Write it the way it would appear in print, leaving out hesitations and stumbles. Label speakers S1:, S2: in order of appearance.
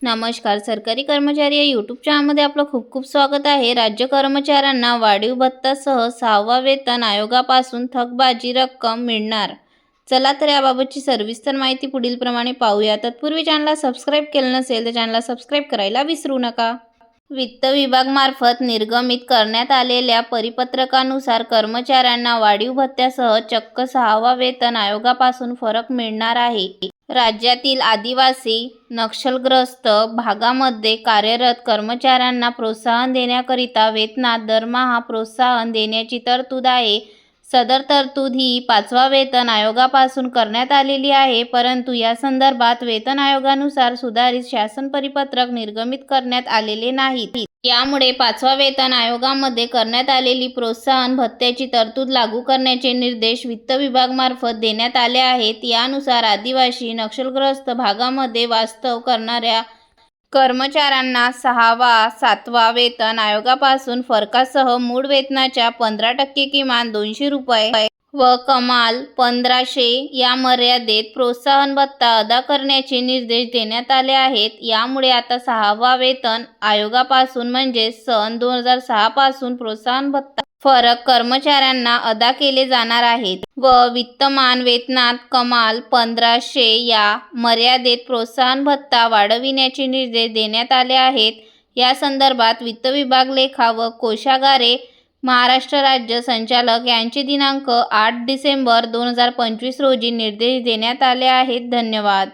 S1: नमस्कार. सरकारी कर्मचारी या यूट्यूब चॅनलमध्ये आपलं खूप खूप स्वागत आहे. राज्य कर्मचाऱ्यांना वाढीव भत्तासह 6वा वेतन आयोगापासून थकबाकी रक्कम मिळणार. चला तर याबाबतची सविस्तर माहिती पुढीलप्रमाणे पाहूया. तत्पूर्वी चॅनलला सबस्क्राईब केलं नसेल तर चॅनलला सबस्क्राईब करायला विसरू नका. वित्त विभागामार्फत निर्गमित करण्यात आलेल्या परिपत्रकानुसार कर्मचाऱ्यांना वाढीव भत्त्यासह चक्क 6वा वेतन आयोगापासून फरक मिळणार आहे. राज्यातील आदिवासी नक्षलग्रस्त भागामध्ये कार्यरत कर्मचाऱ्यांना प्रोत्साहन देण्याकरिता वेतनात दरमहा प्रोत्साहन देण्याची तरतूद आहे. सदर तरतूद ही 5वा वेतन आयोगापासून करण्यात आलेली आहे, परंतु या संदर्भात वेतन आयोगानुसार सुधारित शासन परिपत्रक निर्गमित करण्यात आलेले नाहीत. यामुळे 5वा वेतन आयोगामध्ये करण्यात आलेली प्रोत्साहन भत्त्याची तरतूद लागू करण्याचे निर्देश वित्त विभागामार्फत देण्यात आले आहेत. यानुसार आदिवासी नक्षलग्रस्त भागामध्ये वास्तव करणाऱ्या कर्मचाऱ्यांना 6वा 7वा वेतन आयोगापासून फरकासह मूळ वेतनाच्या 15% किमान ₹200 व कमाल 1500 या मर्यादेत प्रोत्साहन भत्ता अदा करण्याचे निर्देश देण्यात आले आहेत. यामुळे आता 6वा वेतन आयोगापासून म्हणजे सन 2006 पासून प्रोत्साहन भत्ता फरक कर्मचाऱ्यांना अदा केले जाणार आहेत व वित्तमान वेतनात कमाल 1500 या मर्यादेत प्रोत्साहन भत्ता वाढविण्याचे निर्देश देण्यात आले आहेत. या संदर्भात वित्त विभाग लेखा व कोषागारे महाराष्ट्र राज्य संचालक यांचे दिनांक 8 डिसेंबर 2025 रोजी निर्देश देण्यात आले आहेत. धन्यवाद.